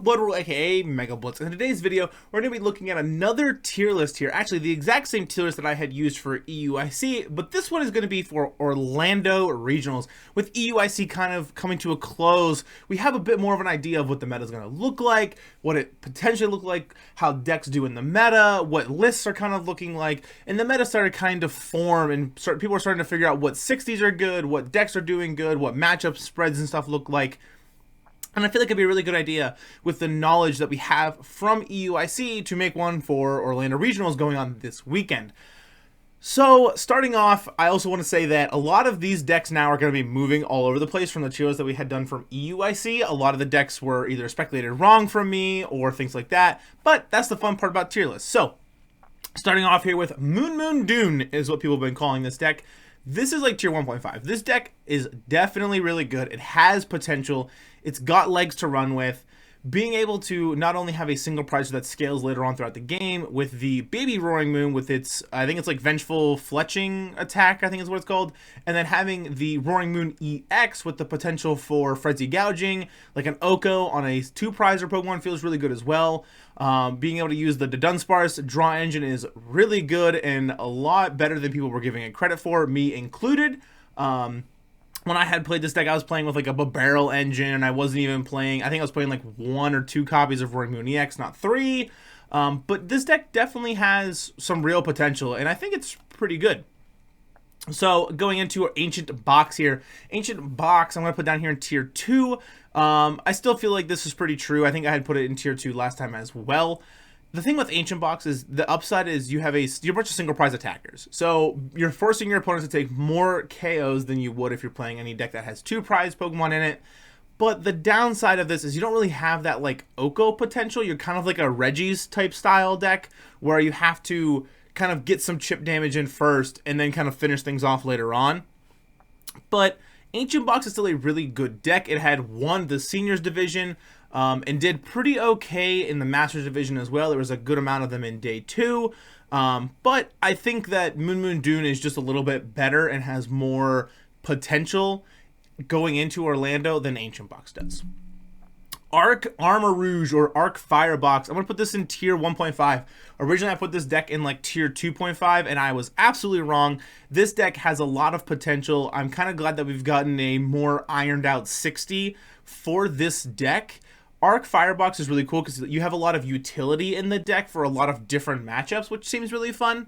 up, Lloyd, aka MegaBlitzz. In today's video, we're going to be looking at another tier list here. Actually, the exact same tier list that I had used for EUIC, but this one is going to be for Orlando Regionals. With EUIC kind of coming to a close, we have a bit more of an idea of what the meta is going to look like, what it potentially look like, how decks do in the meta, what lists are kind of looking like, and the meta started kind of form, and people are starting to figure out what 60s are good, what decks are doing good, what matchup spreads and stuff look like. And I feel like it'd be a really good idea with the knowledge that we have from EUIC to make one for Orlando Regionals going on this weekend. So starting off, I also want to say that a lot of these decks now are going to be moving all over the place from the tiers that we had done from EUIC. A lot of the decks were either speculated wrong from me or things like that, but that's the fun part about tier lists. So starting off here with Moon Dune is what people have been calling this deck. This is like tier 1.5. This deck is definitely really good. It has potential. It's got legs to run with. Being able to not only have a single prize that scales later on throughout the game with the Baby Roaring Moon with its, I think it's like Vengeful Fletching attack, I think is what it's called. And then having the Roaring Moon EX with the potential for Frenzy Gouging, like an Oko on a 2-prizer Pokemon feels really good as well. Being able to use the Dunsparce draw engine is really good and a lot better than people were giving it credit for, me included. When I had played this deck, I was playing with like a barrel engine, and I wasn't even playing, I think I was playing like 1 or 2 copies of Roaring Moon EX, not 3. But this deck definitely has some real potential, and I think it's pretty good. So going into our Ancient Box here. Ancient Box, I'm going to put down here in tier 2. I still feel like this is pretty true. I think I had put it in tier 2 last time as well. The thing with Ancient Box is the upside is you're a bunch of single prize attackers. So you're forcing your opponents to take more KOs than you would if you're playing any deck that has 2 prize Pokemon in it. But the downside of this is you don't really have that like Oko potential. You're kind of like a Reggie's type style deck where you have to kind of get some chip damage in first and then kind of finish things off later on. But Ancient Box is still a really good deck. It had won the Seniors Division, and did pretty okay in the Masters Division as well. There was a good amount of them in day 2. But I think that Moon Dune is just a little bit better and has more potential going into Orlando than Ancient Box does. Arc Armor Rouge or Arc Firebox. I'm going to put this in tier 1.5. Originally, I put this deck in like tier 2.5, and I was absolutely wrong. This deck has a lot of potential. I'm kind of glad that we've gotten a more ironed out 60 for this deck. Arc Firebox is really cool because you have a lot of utility in the deck for a lot of different matchups, which seems really fun.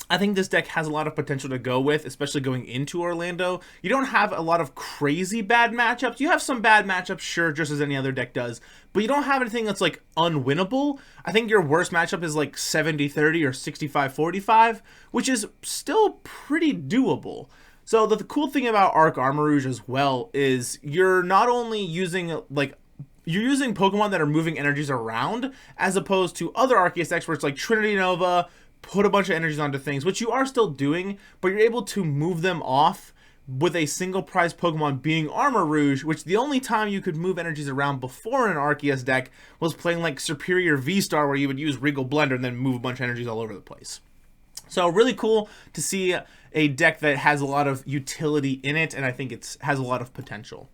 I think this deck has a lot of potential to go with, especially going into Orlando. You don't have a lot of crazy bad matchups. You have some bad matchups, sure, just as any other deck does, but you don't have anything that's like unwinnable. I think your worst matchup is like 70-30 or 65-45, which is still pretty doable. So the cool thing about Arc Armor Rouge as well is you're not only using you're using Pokemon that are moving energies around as opposed to other Arceus decks where it's like Trinity Nova, put a bunch of energies onto things, which you are still doing, but you're able to move them off with a single prize Pokemon being Armor Rouge, which the only time you could move energies around before in an Arceus deck was playing like Superior V-Star where you would use Regal Blender and then move a bunch of energies all over the place. So really cool to see a deck that has a lot of utility in it, and I think it has a lot of potential.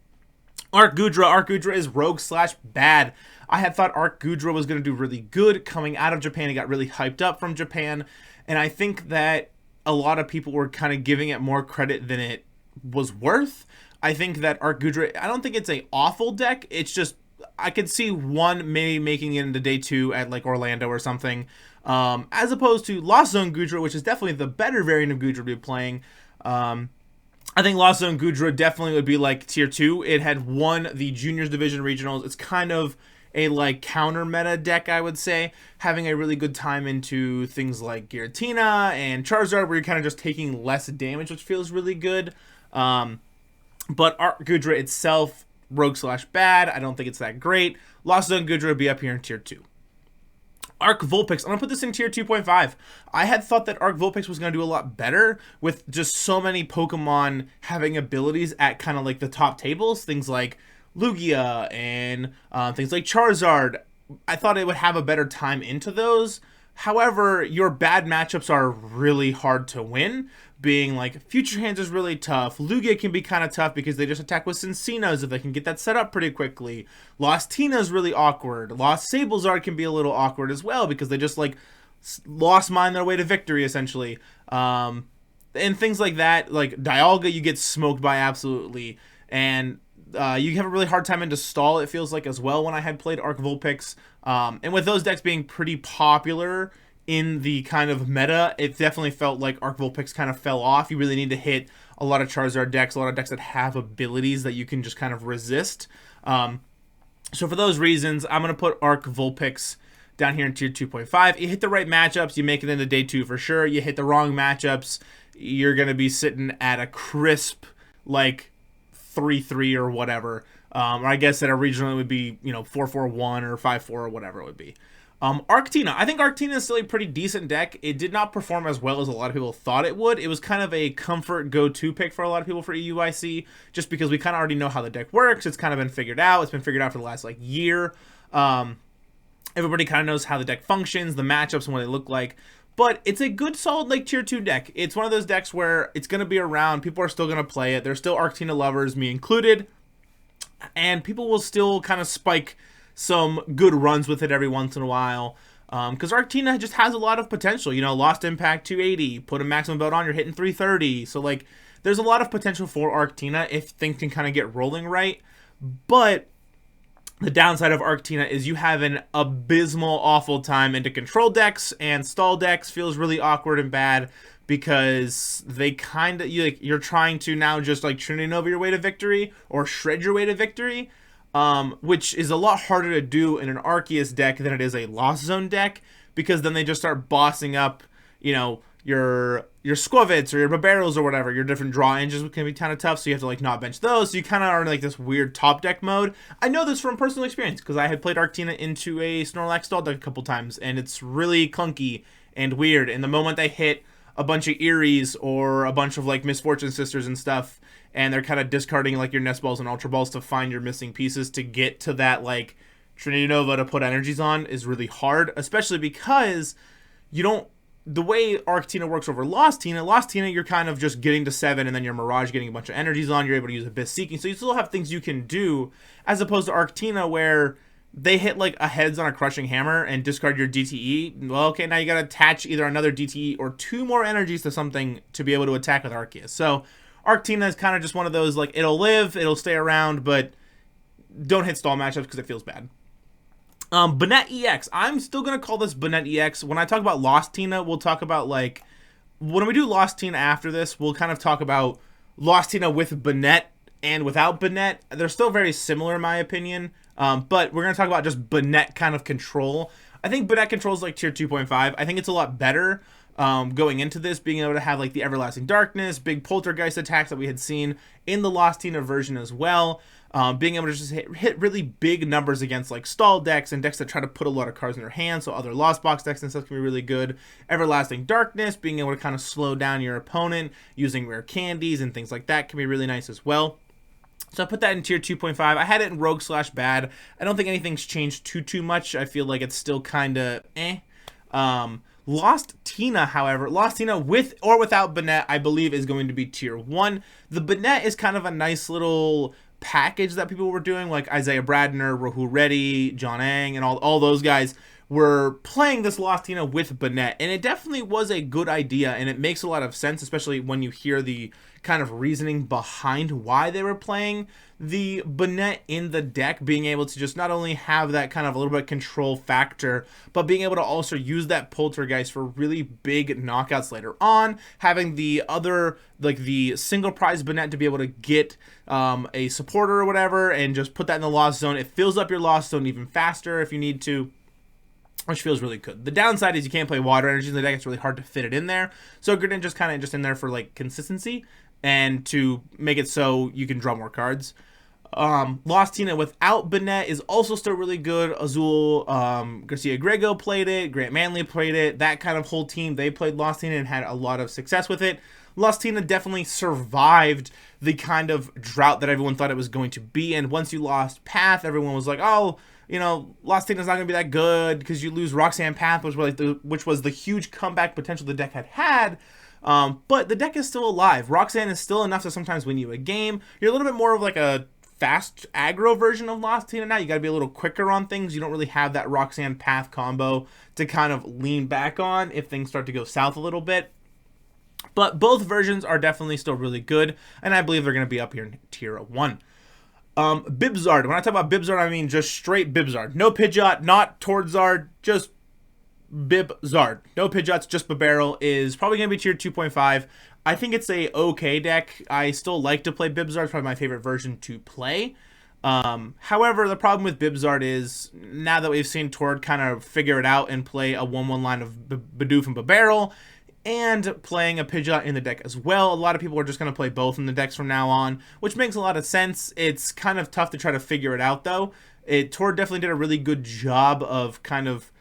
Arc Goodra. Arc Goodra is rogue/bad. I had thought Arc Goodra was going to do really good coming out of Japan. It got really hyped up from Japan, and I think that a lot of people were kind of giving it more credit than it was worth. I think that Arc Goodra, I don't think it's an awful deck. It's just, I could see one maybe making it into day 2 at like Orlando or something. As opposed to Lost Zone Goodra, which is definitely the better variant of Goodra to be playing. I think Lost Zone Goodra definitely would be like tier 2. It had won the Juniors Division Regionals. It's kind of a like counter meta deck, I would say, having a really good time into things like Giratina and Charizard, where you're kind of just taking less damage, which feels really good. But Arc Goodra itself, rogue/bad. I don't think it's that great. Lost Zone Goodra would be up here in tier 2. Arc Vulpix. I'm going to put this in tier 2.5. I had thought that Arc Vulpix was going to do a lot better with just so many Pokemon having abilities at kind of like the top tables. Things like Lugia and things like Charizard. I thought it would have a better time into those. However, your bad matchups are really hard to win. being like Future Hands is really tough. Lugia can be kind of tough because they just attack with Cinccino's if they can get that set up pretty quickly. Lost Tina is really awkward. Lost Sablezard can be a little awkward as well because they just like lost mine their way to victory essentially. And things like that, like Dialga, you get smoked by absolutely, and you have a really hard time into stall, it feels like, as well when I had played Arc Vulpix. And with those decks being pretty popular in the kind of meta, it definitely felt like Arc Vulpix kind of fell off. You really need to hit a lot of Charizard decks, a lot of decks that have abilities that you can just kind of resist. So for those reasons, I'm going to put Arc Vulpix down here in tier 2.5. You hit the right matchups, you make it into day 2 for sure. You hit the wrong matchups, you're going to be sitting at a crisp, like, 3-3 or whatever. Or I guess at a regional it would be, 4-4-1 or 5-4 or whatever it would be. Arctina. I think Arctina is still a pretty decent deck. It did not perform as well as a lot of people thought it would. It was kind of a comfort go-to pick for a lot of people for EUIC, just because we kind of already know how the deck works. It's kind of been figured out. It's been figured out for the last, year. Everybody kind of knows how the deck functions, the matchups, and what they look like. But it's a good, solid, tier 2 deck. It's one of those decks where it's going to be around. People are still going to play it. There's still Arctina lovers, me included. And people will still kind of spike some good runs with it every once in a while. Because Arctina just has a lot of potential. Lost Impact 280. Put a maximum belt on, you're hitting 330. So, there's a lot of potential for Arctina if things can kind of get rolling right. But the downside of Arctina is you have an abysmal, awful time into control decks, and stall decks feels really awkward and bad because they kind of, you're trying to now just Trinity Nova your way to victory or shred your way to victory, which is a lot harder to do in an Arceus deck than it is a Lost Zone deck, because then they just start bossing up, your Squavits or your Barbaros or whatever, your different draw engines can be kind of tough, so you have to not bench those, so you kind of are in this weird top deck mode. I know this from personal experience because I had played Arctina into a Snorlax stall deck a couple times, and it's really clunky and weird, and the moment they hit a bunch of Eries or a bunch of Misfortune Sisters and stuff, and they're kind of discarding your Nest Balls and Ultra Balls to find your missing pieces to get to that Trinity Nova to put energies on, is really hard, especially because you don't, the way Arctina works over Lost Tina, you're kind of just getting to 7 and then your Mirage getting a bunch of energies on, you're able to use Abyss Seeking, so you still have things you can do, as opposed to Arctina where they hit a heads on a Crushing Hammer and discard your DTE. Well, okay, now you gotta attach either another DTE or 2 more energies to something to be able to attack with Arceus. So Arctina is kind of just one of those, it'll live, it'll stay around, but don't hit stall matchups because it feels bad. Banette EX. I'm still going to call this Banette EX. When I talk about Lost Tina, we'll talk about, when we do Lost Tina after this, we'll kind of talk about Lost Tina with Banette and without Banette. They're still very similar in my opinion, but we're going to talk about just Banette kind of control. I think Banette control is tier 2.5. I think it's a lot better going into this, being able to have the Everlasting Darkness, big Poltergeist attacks that we had seen in the Lost Tina version as well. Being able to just hit really big numbers against stall decks and decks that try to put a lot of cards in their hand, so other Lost Box decks and stuff can be really good. Everlasting Darkness, being able to kind of slow down your opponent using rare candies and things like that can be really nice as well. So I put that in tier 2.5. I had it in Rogue/Bad. I don't think anything's changed too much. I feel like it's still kind of eh. Lost Tina, however, Lost Tina with or without Banette, I believe is going to be tier 1. The Banette is kind of a nice little package that people were doing, like Isaiah Bradner, Ruhl Reddy, John Ang, and all those guys were playing this Lost Tina with Banette, and it definitely was a good idea, and it makes a lot of sense, especially when you hear the kind of reasoning behind why they were playing the Banette in the deck, being able to just not only have that kind of a little bit control factor, but being able to also use that Poltergeist for really big knockouts later on, having the other, the single prize Banette to be able to get a supporter or whatever, and just put that in the Lost Zone. It fills up your Lost Zone even faster if you need to, which feels really good. The downside is you can't play water energies in the deck. It's really hard to fit it in there. So Greninja's kind of just in there for consistency and to make it so you can draw more cards. Lost Tina without Banette is also still really good. Azul, Garcia Grego played it. Grant Manley played it. That kind of whole team, they played Lost Tina and had a lot of success with it. Lost Tina definitely survived the kind of drought that everyone thought it was going to be. And once you lost Path, everyone was like, oh, Lost Tina's not going to be that good because you lose Roxanne Path, which was the huge comeback potential the deck had. But the deck is still alive. Roxanne is still enough to sometimes win you a game. You're a little bit more of like a fast aggro version of Lost Tina now. You got to be a little quicker on things. You don't really have that Roxanne Path combo to kind of lean back on if things start to go south a little bit. But both versions are definitely still really good, and I believe they're going to be up here in tier 1. Bibzard. When I talk about Bibzard, I mean just straight Bibzard. No Pidgeot, not Tortzard, just Bibzard. No Pidgeots, just Bibarel is probably going to be tier 2.5. I think it's a okay deck. I still like to play Bibzard. It's probably my favorite version to play. However, the problem with Bibzard is now that we've seen Tord kind of figure it out and play a 1-1 line of Bidoof and Bibarel and playing a Pidgeot in the deck as well, a lot of people are just going to play both in the decks from now on, which makes a lot of sense. It's kind of tough to try to figure it out, though. Tord definitely did a really good job of kind of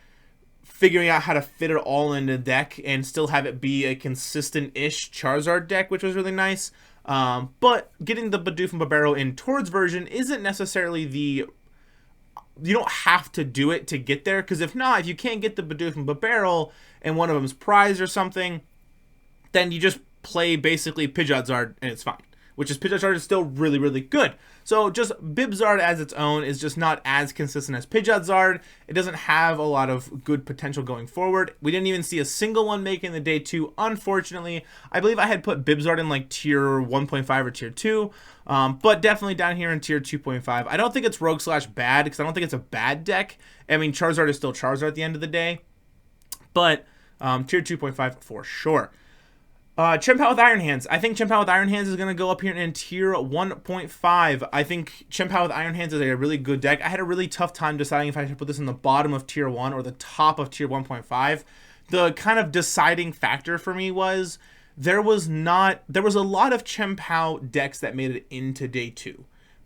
figuring out how to fit it all in the deck and still have it be a consistent-ish Charizard deck, which was really nice. But getting the Bidoof and Bibarel in Tord's version isn't necessarily the... You don't have to do it to get there, because if not, if you can't get the Bidoof and Bibarel and one of them's prize or something, then you just play basically Pidgeotzard and it's fine. Which is Pidgeotzard is still really, really good. So just Bibzard as its own is just not as consistent as Pidgeotzard. It doesn't have a lot of good potential going forward. We didn't even see a single one making the day 2, unfortunately. I believe I had put Bibzard in like tier 1.5 or tier 2. But definitely down here in tier 2.5. I don't think it's rogue slash bad, because I don't think it's a bad deck. I mean, Charizard is still Charizard at the end of the day. But tier 2.5 for sure. Chien-Pao with Iron Hands. I think Chien-Pao with Iron Hands is going to go up here in tier 1.5. I think Chien-Pao with Iron Hands is a really good deck. I had a really tough time deciding if I should put this in the bottom of tier 1 or the top of tier 1.5. The kind of deciding factor for me was there was a lot of Chien-Pao decks that made it into day 2.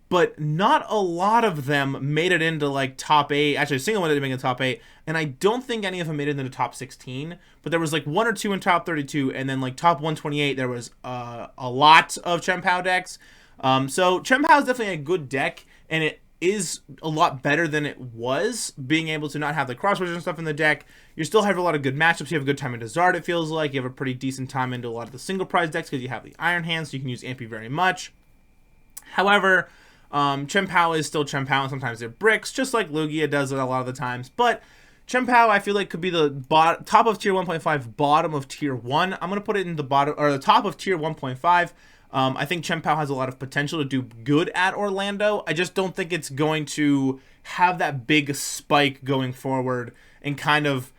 But not a lot of them made it into like top 8. Actually, a single one didn't make it to top 8. And I don't think any of them made it into top 16. But there was like 1 or 2 in top 32. And then like top 128, there was a lot of Chien-Pao decks. So Chien-Pao is definitely a good deck. And it is a lot better than it was. Being able to not have the crosswords and stuff in the deck. You still have a lot of good matchups. You have a good time into Zard, it feels like. You have a pretty decent time into a lot of the single prize decks because you have the Iron Hands. So you can use Ampy very much. However... Chien-Pao is still Chien-Pao, and sometimes it bricks, just like Lugia does it a lot of the times. But Chien-Pao, I feel like, could be the top of tier 1.5, bottom of tier 1. I'm going to put it in the bottom, or the top of tier 1.5. I think Chien-Pao has a lot of potential to do good at Orlando. I just don't think it's going to have that big spike going forward and kind of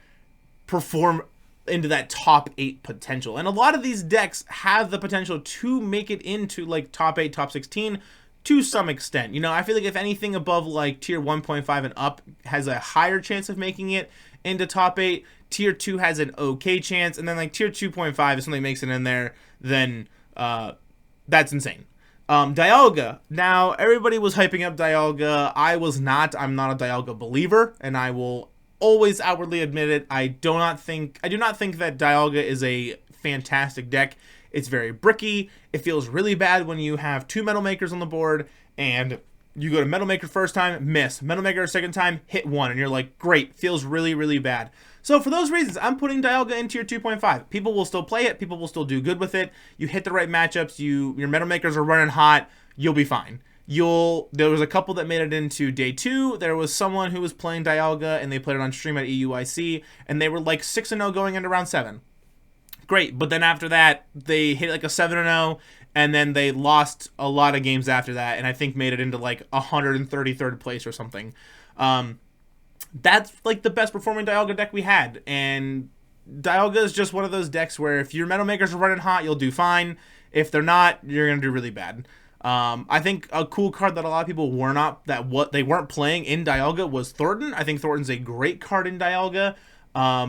perform into that top 8 potential. And a lot of these decks have the potential to make it into like top 8, top 16, to some extent. You know, I feel like if anything above like tier 1.5 and up has a higher chance of making it into top 8, tier 2 has an okay chance, and then like tier 2.5, if something makes it in there, then that's insane. Dialga. Now, everybody was hyping up Dialga. I was not. I'm not a Dialga believer, and I will always outwardly admit it. I do not think that Dialga is a fantastic deck. It's very bricky. It feels really bad when you have 2 Metal Makers on the board and you go to Metal Maker first time, miss. Metal Maker second time, hit 1. And you're like, great. Feels really, really bad. So for those reasons, I'm putting Dialga in tier 2.5. People will still play it. People will still do good with it. You hit the right matchups. Your Metal Makers are running hot. You'll be fine. There was a couple that made it into day 2. There was someone who was playing Dialga and they played it on stream at EUIC. And they were like 6-0 going into round 7. Great, but then after that, they hit like a 7-0, and then they lost a lot of games after that, and I think made it into like 133rd place or something. That's like the best performing Dialga deck we had, and Dialga is just one of those decks where if your Metal Makers are running hot, you'll do fine. If they're not, you're going to do really bad. I think a cool card that a lot of people they weren't playing in Dialga was Thornton. I think Thornton's a great card in Dialga.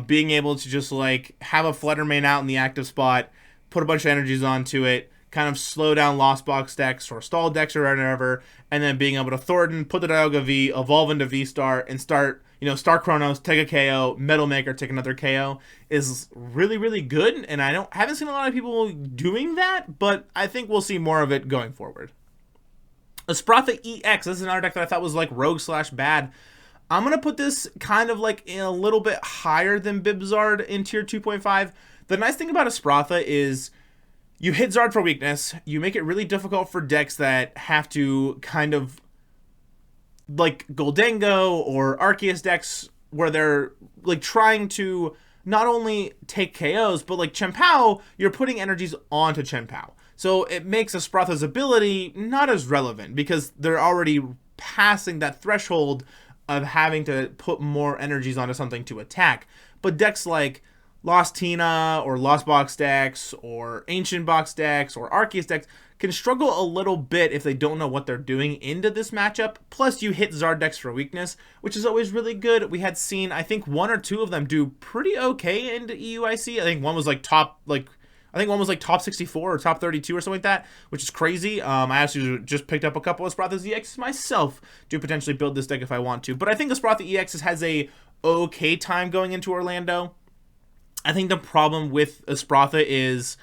Being able to just like have a Fluttermane out in the active spot, put a bunch of energies onto it, kind of slow down Lost Box decks or stall decks or whatever, and then being able to Thornton, put the Dialga V, evolve into V-Star, and start, Star Chronos, take a KO, Metal Maker, take another KO, is really, really good, and I haven't seen a lot of people doing that, but I think we'll see more of it going forward. Esprotha EX, this is another deck that I thought was like rogue slash bad. I'm going to put this kind of like in a little bit higher than Bibzard in tier 2.5. The nice thing about Espratha is you hit Zard for weakness. You make it really difficult for decks that have to kind of like Goldango or Arceus decks where they're like trying to not only take KOs, but like Chien-Pao, you're putting energies onto Chien-Pao. So it makes Espratha's ability not as relevant because they're already passing that threshold of having to put more energies onto something to attack. But decks like Lost Tina or Lost Box decks or Ancient Box decks or Arceus decks can struggle a little bit if they don't know what they're doing into this matchup. Plus, you hit Zard decks for weakness, which is always really good. We had seen, I think, one or two of them do pretty okay into EUIC. I think one was like top 64 or top 32 or something like that, which is crazy. I actually just picked up a couple of Espratha EXs myself to potentially build this deck if I want to. But I think Espratha EXs has a okay time going into Orlando. I think the problem with Espratha is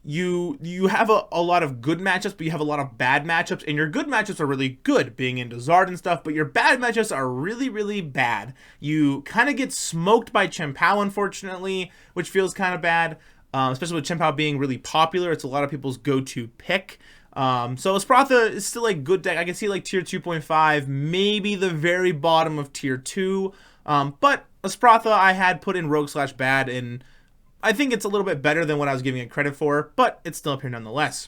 you have a lot of good matchups, but you have a lot of bad matchups, and your good matchups are really good, being into Zard and stuff, but your bad matchups are really, really bad. You kind of get smoked by Chien-Pao, unfortunately, which feels kind of bad, especially with Chien-Pao being really popular. It's a lot of people's go-to pick. So Espratha is still a good deck. I can see like tier 2.5, maybe the very bottom of tier 2, but Espratha I had put in rogue/bad, and I think it's a little bit better than what I was giving it credit for, but it's still up here nonetheless.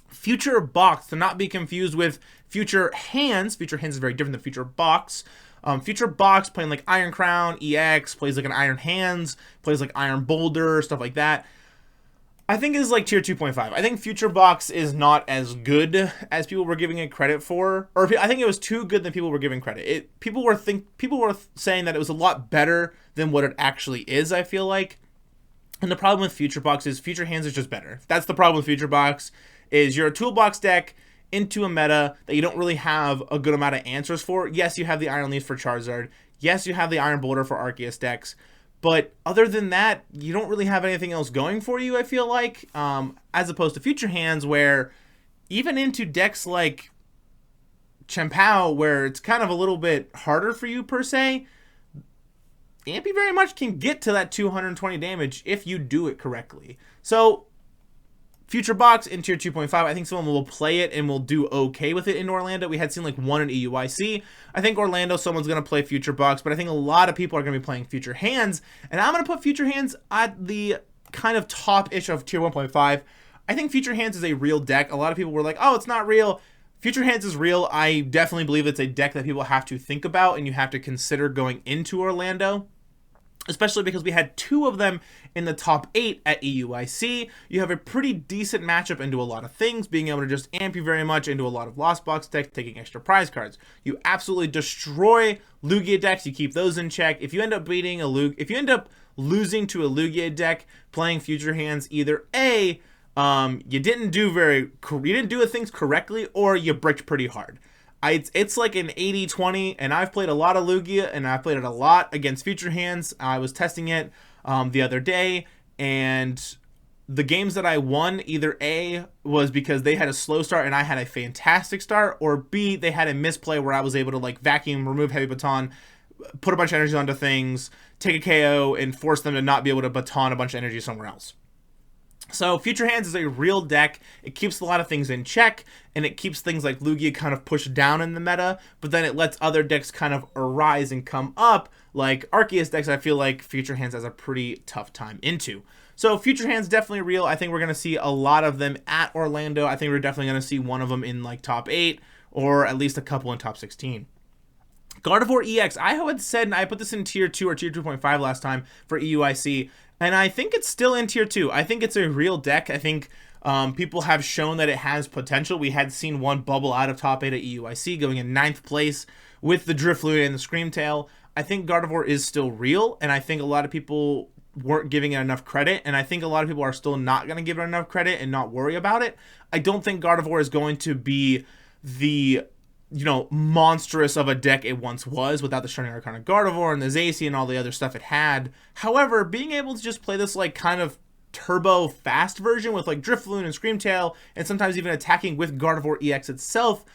Future Box, to not be confused with Future Hands. Future Hands is very different than Future Box. Future Box, playing like Iron Crown, EX, plays like an Iron Hands, plays like Iron Boulder, stuff like that. I think is like tier 2.5. I think Future Box is not as good as people were giving it credit for, or I think it was too good than people were giving credit. People were saying that it was a lot better than what it actually is, I feel like. And the problem with Future Box is Future Hands is just better. That's the problem with Future Box, is you're a toolbox deck into a meta that you don't really have a good amount of answers for. Yes, you have the Iron Leaf for Charizard. Yes, you have the Iron Boulder for Arceus decks. But other than that, you don't really have anything else going for you, I feel like. As opposed to Future Hands, where even into decks like Chien-Pao, where it's kind of a little bit harder for you per se, Ampy very much can get to that 220 damage if you do it correctly. So, Future Box in tier 2.5, I think someone will play it and will do okay with it in Orlando. We had seen like one in EUIC. I think Orlando, someone's going to play Future Box, but I think a lot of people are going to be playing Future Hands, and I'm going to put Future Hands at the kind of top-ish of tier 1.5. I think Future Hands is a real deck. A lot of people were like, oh, it's not real. Future Hands is real. I definitely believe it's a deck that people have to think about and you have to consider going into Orlando, especially because we had two of them in the top 8 at EUIC. You have a pretty decent matchup into a lot of things, being able to just amp you very much into a lot of Lost Box decks, taking extra prize cards. You absolutely destroy Lugia decks. You keep those in check. If you end up beating if you end up losing to a Lugia deck playing Future Hands, either A, you didn't do things correctly, or you bricked pretty hard. It's like an 80-20, and I've played a lot of Lugia, and I've played it a lot against Future Hands. I was testing it the other day, and the games that I won, either A, was because they had a slow start and I had a fantastic start, or B, they had a misplay where I was able to like vacuum, remove heavy baton, put a bunch of energy onto things, take a KO, and force them to not be able to baton a bunch of energy somewhere else. So Future Hands is a real deck. It keeps a lot of things in check, and it keeps things like Lugia kind of pushed down in the meta, but then it lets other decks kind of arise and come up, like Arceus decks. I feel like Future Hands has a pretty tough time into. So Future Hands definitely real. I think we're going to see a lot of them at Orlando. I think we're definitely going to see one of them in like top 8, or at least a couple in top 16. Gardevoir EX, I had said, and I put this in tier 2 or tier 2.5 last time for EUIC, and I think it's still in tier 2. I think it's a real deck. I think people have shown that it has potential. We had seen one bubble out of top 8 at EUIC, going in 9th place with the Drifloon and the Screamtail. I think Gardevoir is still real, and I think a lot of people weren't giving it enough credit, and I think a lot of people are still not going to give it enough credit and not worry about it. I don't think Gardevoir is going to be the monstrous of a deck it once was without the Shining Arcana Gardevoir and the Zacian and all the other stuff it had. However, being able to just play this like kind of turbo fast version with like Drifloon and Screamtail, and sometimes even attacking with Gardevoir EX itself,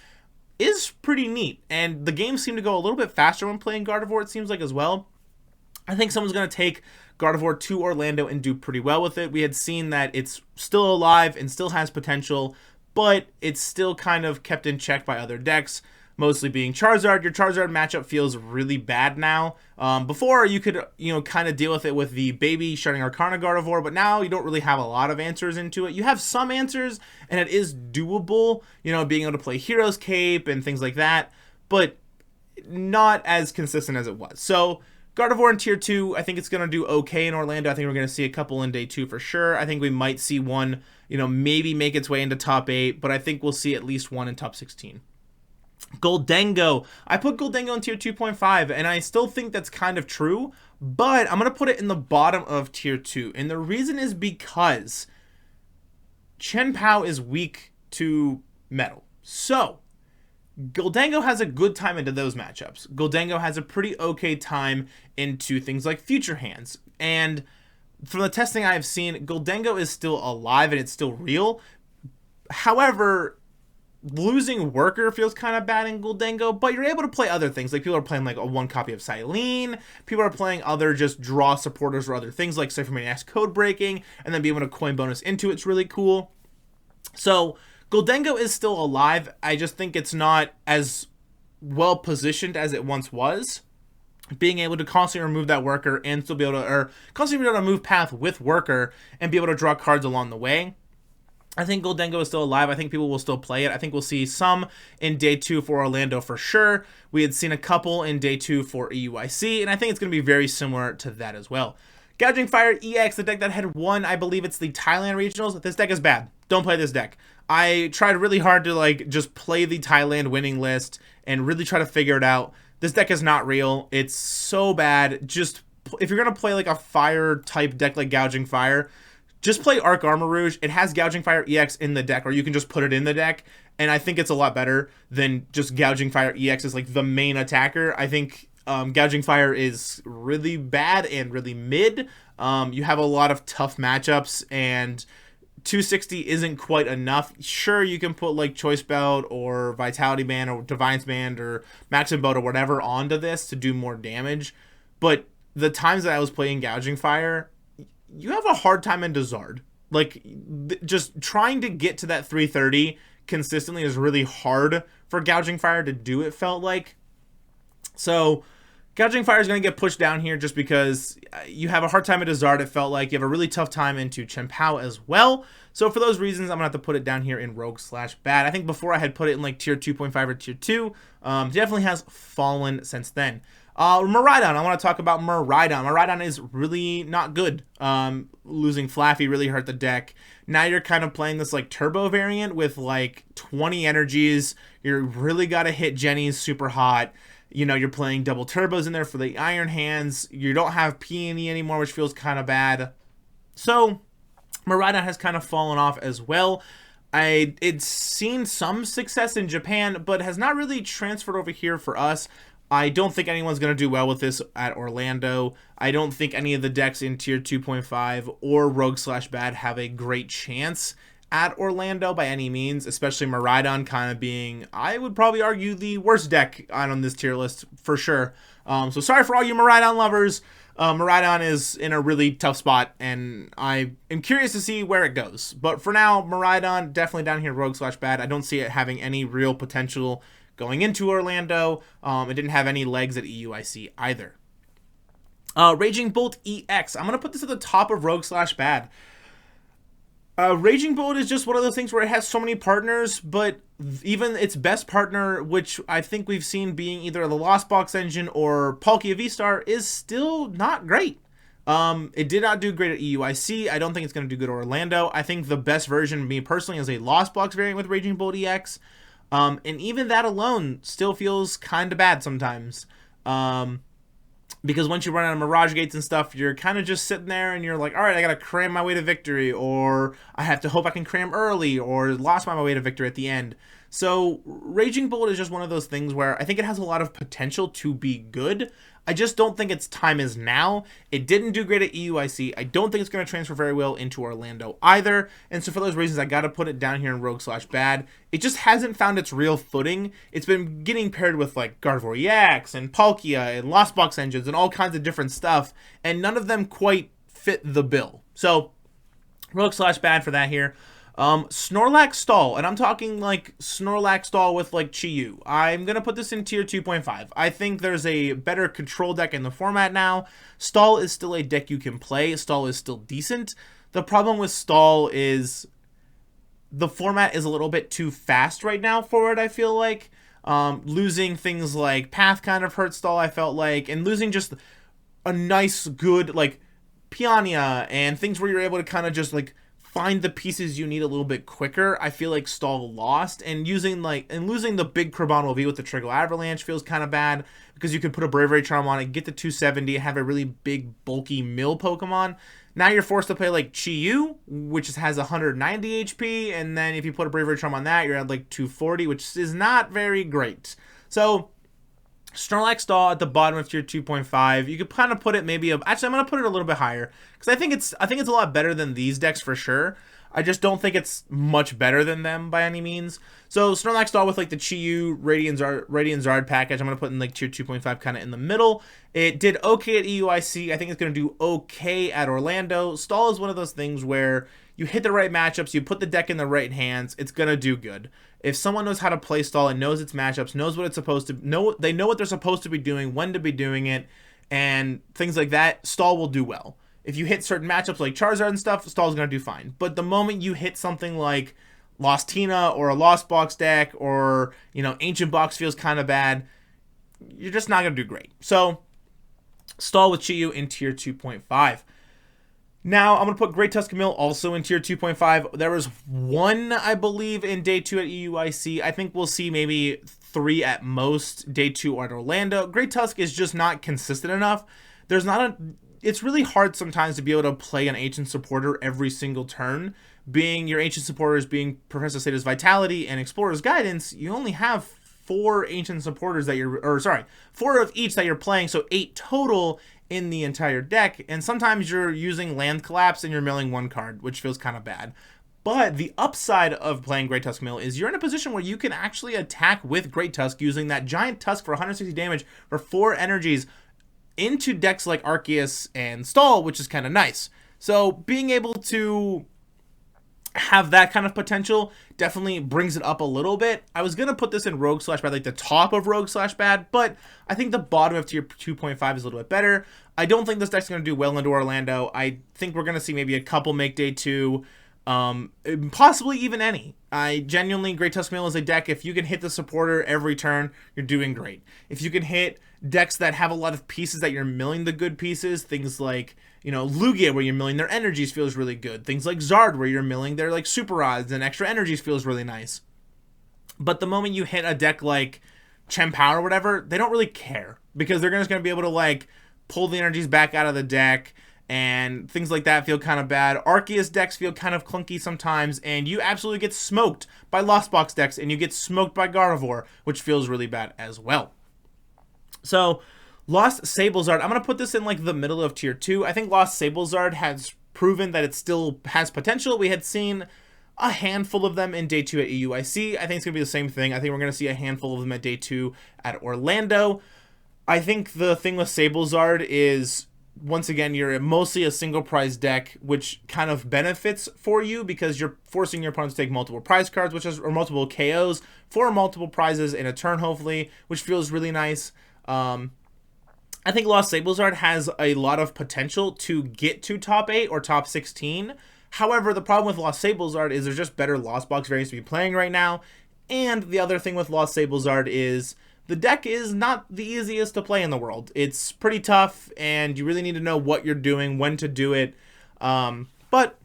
is pretty neat. And the games seem to go a little bit faster when playing Gardevoir, it seems like, as well. I think someone's going to take Gardevoir to Orlando and do pretty well with it. We had seen that it's still alive and still has potential, but it's still kind of kept in check by other decks, mostly being Charizard. Your Charizard matchup feels really bad now. Before, you could, kind of deal with it with the baby Shining Arcana Gardevoir, but now you don't really have a lot of answers into it. You have some answers, and it is doable, being able to play Hero's Cape and things like that, but not as consistent as it was. So, Gardevoir in Tier 2, I think it's going to do okay in Orlando. I think we're going to see a couple in Day 2 for sure. I think we might see one, maybe make its way into top 8, but I think we'll see at least one in top 16. Goldengo. I put Goldengo in Tier 2.5, and I still think that's kind of true, but I'm going to put it in the bottom of Tier 2. And the reason is because Chien-Pao is weak to Metal. So, Goldengo has a good time into those matchups. Goldengo has a pretty okay time into things like Future Hands. And from the testing I've seen, Goldengo is still alive and it's still real. However, losing Worker feels kind of bad in Goldengo, but you're able to play other things. Like, people are playing like a one copy of Silene. People are playing other just draw supporters or other things like Cypher Maniac's Code Breaking, and then being able to coin bonus into it's really cool. So, Goldengo is still alive. I just think it's not as well positioned as it once was. Being able to constantly remove that Worker and still be able to, or constantly be able to move path with Worker and be able to draw cards along the way. I think Goldengo is still alive. I think people will still play it. I think we'll see some in Day 2 for Orlando for sure. We had seen a couple in Day 2 for EUIC, and I think it's going to be very similar to that as well. Gouging Fire EX, the deck that had won, I believe it's the Thailand Regionals. This deck is bad. Don't play this deck. I tried really hard to just play the Thailand winning list and really try to figure it out. This deck is not real. It's so bad. Just, if you're going to play like a fire type deck like Gouging Fire, just play Arc Armor Rouge. It has Gouging Fire EX in the deck, or you can just put it in the deck, and I think it's a lot better than just Gouging Fire EX as like the main attacker. I think Gouging Fire is really bad and really mid. You have a lot of tough matchups, and 260 isn't quite enough. Sure, you can put like Choice Belt or Vitality Band or Defiance Band or Maximum Boat or whatever onto this to do more damage, but the times that I was playing Gouging Fire, you have a hard time in Zard. Like, just trying to get to that 330 consistently is really hard for Gouging Fire to do, it felt like. So, Gouging Fire is going to get pushed down here just because you have a hard time at Zard, it felt like. You have a really tough time into Chien-Pao as well. So for those reasons, I'm going to have to put it down here in Rogue/Bad. I think before I had put it in like Tier 2.5 or Tier 2. Definitely has fallen since then. Miraidon, I want to talk about Miraidon. Miraidon is really not good. Losing Flaffy really hurt the deck. Now you're kind of playing this like turbo variant with like 20 energies. You're really got to hit Jenny's super hot. You're playing double turbos in there for the Iron Hands. You don't have Peony anymore, which feels kind of bad. So, Miraidon has kind of fallen off as well. It's seen some success in Japan, but has not really transferred over here for us. I don't think anyone's going to do well with this at Orlando. I don't think any of the decks in Tier 2.5 or Rogue/Bad have a great chance at Orlando by any means, especially Miraidon kind of being, I would probably argue, the worst deck on this tier list for sure. So sorry for all you Miraidon lovers. Miraidon is in a really tough spot, and I am curious to see where it goes. But for now, Miraidon definitely down here Rogue/Bad. I don't see it having any real potential going into Orlando. It didn't have any legs at EUIC either. Raging Bolt EX. I'm going to put this at the top of Rogue/Bad. Raging Bolt is just one of those things where it has so many partners, but even its best partner, which I think we've seen being either the Lost Box Engine or Palkia V-Star, is still not great. It did not do great at EUIC. I don't think it's going to do good at Orlando. I think the best version, me personally, is a Lost Box variant with Raging Bolt EX. And even that alone still feels kind of bad sometimes. Because once you run out of Mirage Gates and stuff, you're kind of just sitting there and you're like, all right, I got to cram my way to victory, or I have to hope I can cram early, or lost my way to victory at the end. So Raging Bolt is just one of those things where I think it has a lot of potential to be good. I just don't think its time is now. It didn't do great at EUIC. I don't think it's going to transfer very well into Orlando either. And so for those reasons, I got to put it down here in Rogue/Bad. It just hasn't found its real footing. It's been getting paired with like Gardevoir EX and Palkia and Lost Box engines and all kinds of different stuff. And none of them quite fit the bill. So Rogue/Bad for that here. Snorlax Stall, and I'm talking like Snorlax Stall with like Chi-Yu. I'm going to put this in tier 2.5. I think there's a better control deck in the format now. Stall is still a deck you can play. Stall is still decent. The problem with Stall is the format is a little bit too fast right now for it, I feel like. Losing things like Path kind of hurt Stall, I felt like, and losing just a nice, good, like, Piranha and things where you're able to kind of just, like, find the pieces you need a little bit quicker. I feel like Stall lost, and losing the big Carbonal V with the Trickle Avalanche feels kind of bad because you could put a Bravery Charm on it, get to 270, have a really big bulky mill Pokemon. Now you're forced to play like Chi-Yu, which has 190 HP, and then if you put a Bravery Charm on that, you're at like 240, which is not very great. So Snorlax Stall at the bottom of tier 2.5. You could kind of put it maybe actually I'm gonna put it a little bit higher because I think it's a lot better than these decks for sure. I just don't think it's much better than them by any means. So Snorlax Stall with like the Chi-Yu Radiant Zard package, I'm gonna put in like tier 2.5 kind of in the middle. It did okay at EUIC. I think it's gonna do okay at Orlando. Stall is one of those things where you hit the right matchups, you put the deck in the right hands, it's gonna do good. If someone knows how to play Stall and knows its matchups, knows what it's supposed to know, they know what they're supposed to be doing, when to be doing it, and things like that, Stall will do well. If you hit certain matchups like Charizard and stuff, Stall's gonna do fine. But the moment you hit something like Lost Tina or a Lost Box deck or, Ancient Box feels kind of bad, you're just not gonna do great. So Stall with Chi-Yu in tier 2.5. Now, I'm going to put Great Tuscan also in tier 2.5. There was one, I believe, in day 2 at EUIC. I think we'll see maybe 3 at most day 2 at Orlando. Great Tusk is just not consistent enough. It's really hard sometimes to be able to play an Ancient Supporter every single turn. Being your Ancient Supporters being Professor Seta's Vitality and Explorer's Guidance, you only have 4 Ancient Supporters that 4 of each that you're playing, so 8 total in the entire deck, and sometimes you're using Land Collapse and you're milling 1 card, which feels kind of bad. But the upside of playing Great Tusk Mill is you're in a position where you can actually attack with Great Tusk using that giant Tusk for 160 damage for 4 energies into decks like Arceus and Stall, which is kind of nice. So being able to have that kind of potential definitely brings it up a little bit. I was going to put this in Rogue/Bad, like the top of Rogue/Bad, but I think the bottom of tier 2.5 is a little bit better. I don't think this deck's going to do well into Orlando. I think we're going to see maybe a couple make day 2, possibly even any. Great Tusk Mill is a deck, if you can hit the supporter every turn, you're doing great. If you can hit decks that have a lot of pieces that you're milling the good pieces, things like Lugia, where you're milling their energies, feels really good. Things like Zard, where you're milling their like super odds and extra energies, feels really nice. But the moment you hit a deck like Chien-Pao or whatever, they don't really care because they're just going to be able to like pull the energies back out of the deck, and things like that feel kind of bad. Arceus decks feel kind of clunky sometimes, and you absolutely get smoked by Lost Box decks, and you get smoked by Gardevoir, which feels really bad as well. So Lost Sablezard, I'm going to put this in like the middle of tier 2. I think Lost Sablezard has proven that it still has potential. We had seen a handful of them in day 2 at EUIC. I think it's going to be the same thing. I think we're going to see a handful of them at day 2 at Orlando. I think the thing with Sablezard is, once again, you're mostly a single prize deck, which kind of benefits for you because you're forcing your opponents to take multiple prize cards, or multiple KOs for multiple prizes in a turn, hopefully, which feels really nice. I think Lost Sablezard has a lot of potential to get to top 8 or top 16. However, the problem with Lost Sablezard is there's just better Lost Box variants to be playing right now. And the other thing with Lost Sablezard is the deck is not the easiest to play in the world. It's pretty tough, and you really need to know what you're doing, when to do it. But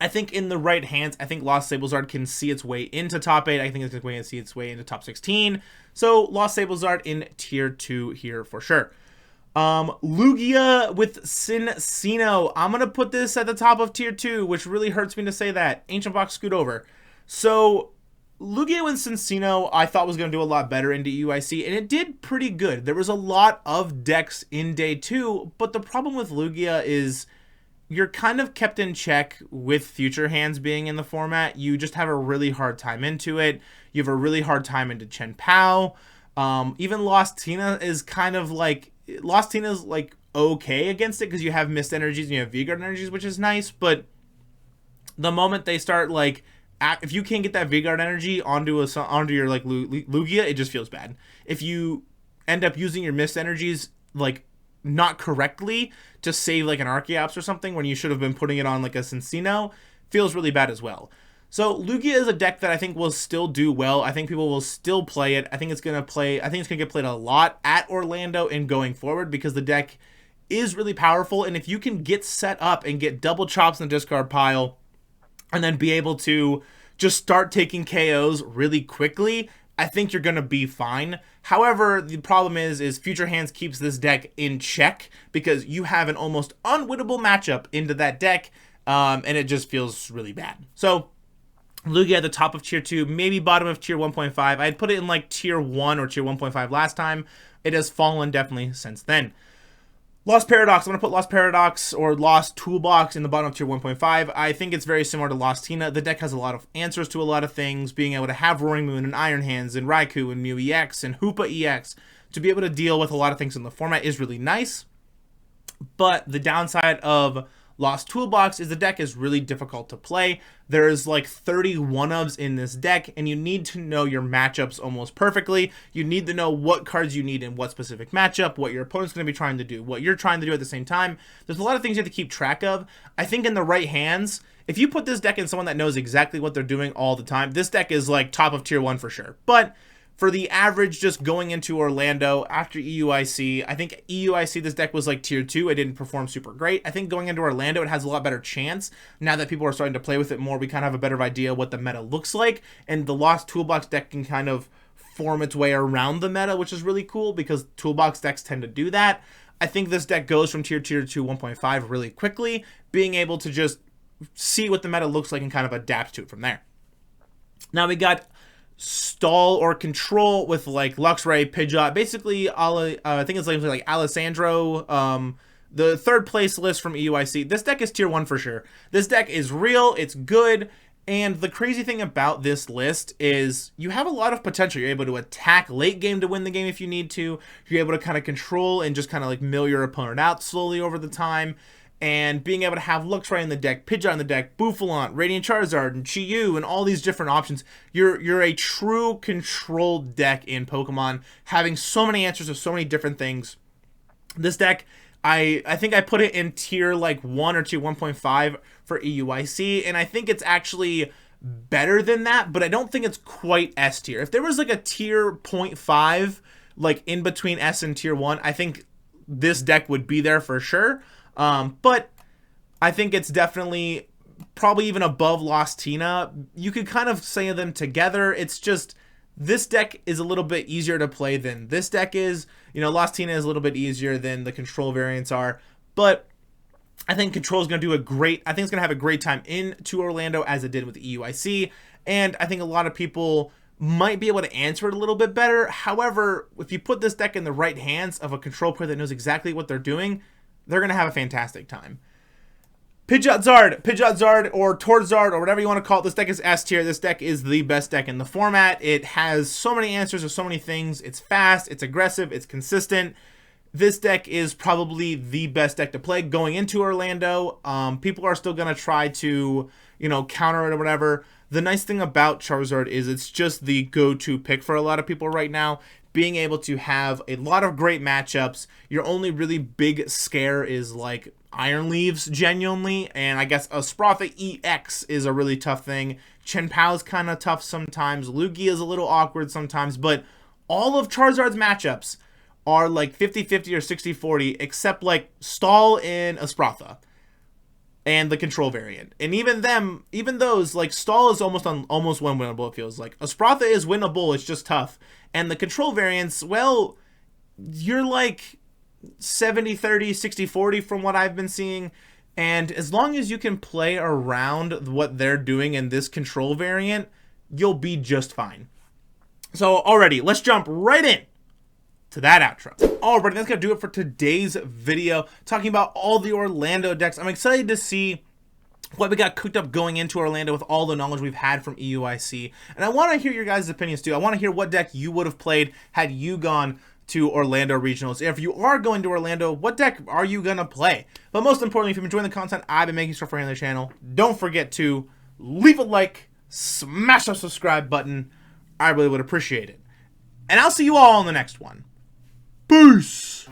I think in the right hands, I think Lost Sablezard can see its way into top 8. I think it's going to see its way into top 16. So Lost Sablezard in tier 2 here for sure. Lugia with Cincino. I'm going to put this at the top of tier 2, which really hurts me to say that. Ancient Box scoot over. So Lugia and Cincino I thought was going to do a lot better into EUIC, and it did pretty good. There was a lot of decks in day 2, but the problem with Lugia is you're kind of kept in check with future hands being in the format. You just have a really hard time into it. You have a really hard time into Chen Pao. Even Lost Tina is kind of like... Lost Tina's like okay against it because you have Mist Energies and you have V-Guard Energies, which is nice, but the moment they start like... If you can't get that V-Guard energy onto your like Lugia, it just feels bad. If you end up using your Mist Energies like not correctly to save like an Archeops or something when you should have been putting it on like a Cincino, feels really bad as well. So Lugia is a deck that I think will still do well. I think people will still play it. I think it's gonna get played a lot at Orlando and going forward because the deck is really powerful. And if you can get set up and get double chops in the discard pile, and then be able to just start taking KOs really quickly, I think you're going to be fine. However, the problem is Future Hands keeps this deck in check because you have an almost unwinnable matchup into that deck, and it just feels really bad. So, Lugia at the top of Tier 2, maybe bottom of Tier 1.5. I'd put it in like Tier 1 or Tier 1.5 last time. It has fallen definitely since then. Lost Paradox, I'm going to put Lost Paradox or Lost Toolbox in the bottom of Tier 1.5. I think it's very similar to Lost Tina. The deck has a lot of answers to a lot of things, being able to have Roaring Moon and Iron Hands and Raikou and Mew EX and Hoopa EX to be able to deal with a lot of things in the format is really nice. But the downside of Lost Toolbox is the deck is really difficult to play. There's like 30 1-ofs in this deck, and you need to know your matchups almost perfectly. You need to know what cards you need in what specific matchup, what your opponent's going to be trying to do, what you're trying to do at the same time. There's a lot of things you have to keep track of. I think in the right hands, if you put this deck in someone that knows exactly what they're doing all the time, this deck is like top of Tier 1 for sure. But for the average just going into Orlando after EUIC, I think EUIC, this deck was like Tier 2. It didn't perform super great. I think going into Orlando, it has a lot better chance. Now that people are starting to play with it more, we kind of have a better idea what the meta looks like. And the Lost Toolbox deck can kind of form its way around the meta, which is really cool because Toolbox decks tend to do that. I think this deck goes from Tier 2 to 1.5 really quickly, being able to just see what the meta looks like and kind of adapt to it from there. Now we got Stall or Control with like Luxray, Pidgeot, basically I think it's like Alessandro, the third place list from EUIC. This deck is Tier 1 for sure. This deck is real, it's good, and the crazy thing about this list is you have a lot of potential. You're able to attack late game to win the game if you need to. You're able to kind of control and just kind of like mill your opponent out slowly over the time. And being able to have Luxray in the deck, Pidgeot in the deck, Bouffalant, Radiant Charizard, and Chi-Yu, and all these different options. You're a true controlled deck in Pokemon, having so many answers to so many different things. This deck, I think I put it in tier like 1 or tier 1.5 for EUIC, and I think it's actually better than that, but I don't think it's quite S tier. If there was like a tier 0.5, like in between S and tier 1, I think this deck would be there for sure. But I think it's definitely probably even above Lost Tina. You could kind of say them together. It's just this deck is a little bit easier to play than this deck is. You know, Lost Tina is a little bit easier than the Control variants are, but I think Control is going to do I think it's going to have a great time into Orlando as it did with EUIC, and I think a lot of people might be able to answer it a little bit better. However, if you put this deck in the right hands of a Control player that knows exactly what they're doing, they're going to have a fantastic time. Pidgeot Zard, or Tord Zard, or whatever you want to call it. This deck is S tier. This deck is the best deck in the format. It has so many answers to so many things. It's fast, it's aggressive, it's consistent. This deck is probably the best deck to play going into Orlando. People are still going to try to, counter it or whatever. The nice thing about Charizard is it's just the go-to pick for a lot of people right now. Being able to have a lot of great matchups. Your only really big scare is like Iron Leaves, genuinely, and I guess a Sprotha EX is a really tough thing. Chen Pao's kind of tough sometimes. Lugia is a little awkward sometimes, but all of Charizard's matchups are like 50-50 or 60-40, except like Stall and a Sprotha and the Control variant. And even those, like Stall is almost unwinnable, it feels like. A Sprotha is winnable, it's just tough. And the Control variants, well, you're like 70-30, 60-40 from what I've been seeing. And as long as you can play around what they're doing in this Control variant, you'll be just fine. So already, let's jump right in to that outro. Alright, that's gonna do it for today's video, talking about all the Orlando decks. I'm excited to see what we got cooked up going into Orlando with all the knowledge we've had from EUIC. And I want to hear your guys' opinions too. I want to hear what deck you would have played had you gone to Orlando Regionals. If you are going to Orlando, what deck are you going to play? But most importantly, if you've been enjoying the content I've been making for free on the channel, don't forget to leave a like, smash that subscribe button. I really would appreciate it. And I'll see you all in the next one. Peace!